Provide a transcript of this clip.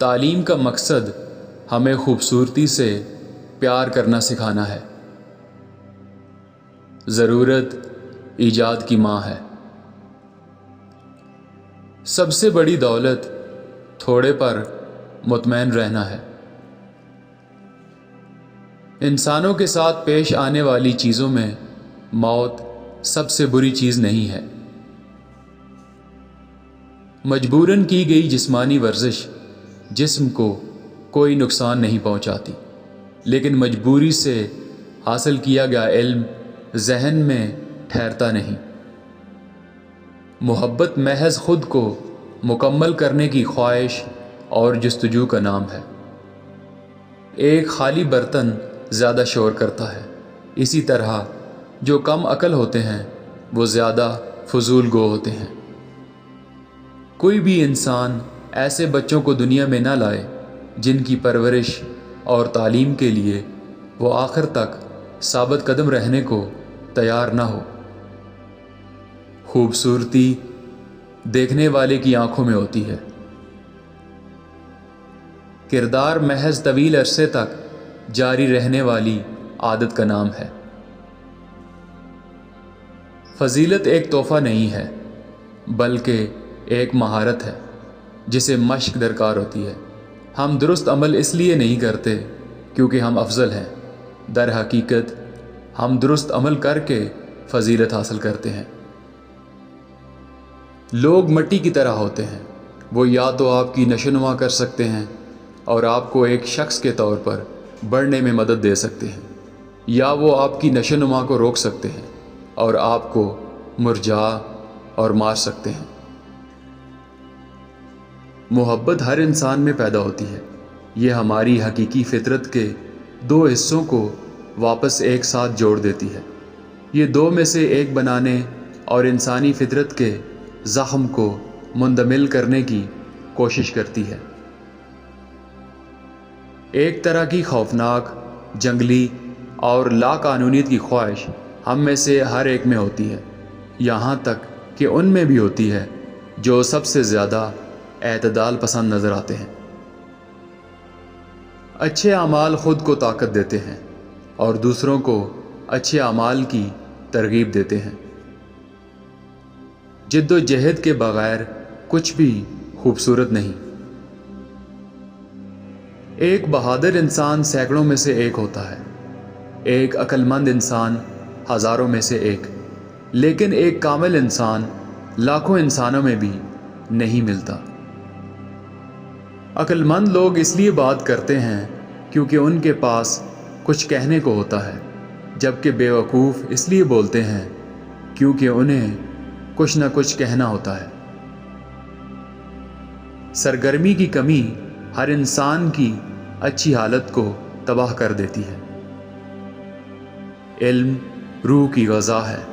تعلیم کا مقصد ہمیں خوبصورتی سے پیار کرنا سکھانا ہے۔ ضرورت ایجاد کی ماں ہے۔ سب سے بڑی دولت تھوڑے پر مطمئن رہنا ہے۔ انسانوں کے ساتھ پیش آنے والی چیزوں میں موت سب سے بری چیز نہیں ہے۔ مجبوراً کی گئی جسمانی ورزش جسم کو کوئی نقصان نہیں پہنچاتی، لیکن مجبوری سے حاصل کیا گیا علم ذہن میں ٹھہرتا نہیں۔ محبت محض خود کو مکمل کرنے کی خواہش اور جستجو کا نام ہے۔ ایک خالی برتن زیادہ شور کرتا ہے، اسی طرح جو کم عقل ہوتے ہیں وہ زیادہ فضول گو ہوتے ہیں۔ کوئی بھی انسان ایسے بچوں کو دنیا میں نہ لائے جن کی پرورش اور تعلیم کے لیے وہ آخر تک ثابت قدم رہنے کو تیار نہ ہو۔ خوبصورتی دیکھنے والے کی آنکھوں میں ہوتی ہے۔ کردار محض طویل عرصے تک جاری رہنے والی عادت کا نام ہے۔ فضیلت ایک تحفہ نہیں ہے بلکہ ایک مہارت ہے جسے مشق درکار ہوتی ہے۔ ہم درست عمل اس لیے نہیں کرتے کیونکہ ہم افضل ہیں، در حقیقت ہم درست عمل کر کے فضیلت حاصل کرتے ہیں۔ لوگ مٹی کی طرح ہوتے ہیں، وہ یا تو آپ کی نشوونما کر سکتے ہیں اور آپ کو ایک شخص کے طور پر بڑھنے میں مدد دے سکتے ہیں، یا وہ آپ کی نشوونما کو روک سکتے ہیں اور آپ کو مرجھا اور مار سکتے ہیں۔ محبت ہر انسان میں پیدا ہوتی ہے۔ یہ ہماری حقیقی فطرت کے دو حصوں کو واپس ایک ساتھ جوڑ دیتی ہے۔ یہ دو میں سے ایک بنانے اور انسانی فطرت کے زخم کو مندمل کرنے کی کوشش کرتی ہے۔ ایک طرح کی خوفناک، جنگلی اور لا قانونیت کی خواہش ہم میں سے ہر ایک میں ہوتی ہے، یہاں تک کہ ان میں بھی ہوتی ہے جو سب سے زیادہ اعتدال پسند نظر آتے ہیں۔ اچھے اعمال خود کو طاقت دیتے ہیں اور دوسروں کو اچھے اعمال کی ترغیب دیتے ہیں۔ جد و جہد کے بغیر کچھ بھی خوبصورت نہیں۔ ایک بہادر انسان سینکڑوں میں سے ایک ہوتا ہے، ایک عقل مند انسان ہزاروں میں سے ایک، لیکن ایک کامل انسان لاکھوں انسانوں میں بھی نہیں ملتا۔ عقل مند لوگ اس لیے بات کرتے ہیں کیونکہ ان کے پاس کچھ کہنے کو ہوتا ہے، جبکہ بیوقوف اس لیے بولتے ہیں کیونکہ انہیں کچھ نہ کچھ کہنا ہوتا ہے۔ سرگرمی کی کمی ہر انسان کی اچھی حالت کو تباہ کر دیتی ہے۔ علم روح کی غذا ہے۔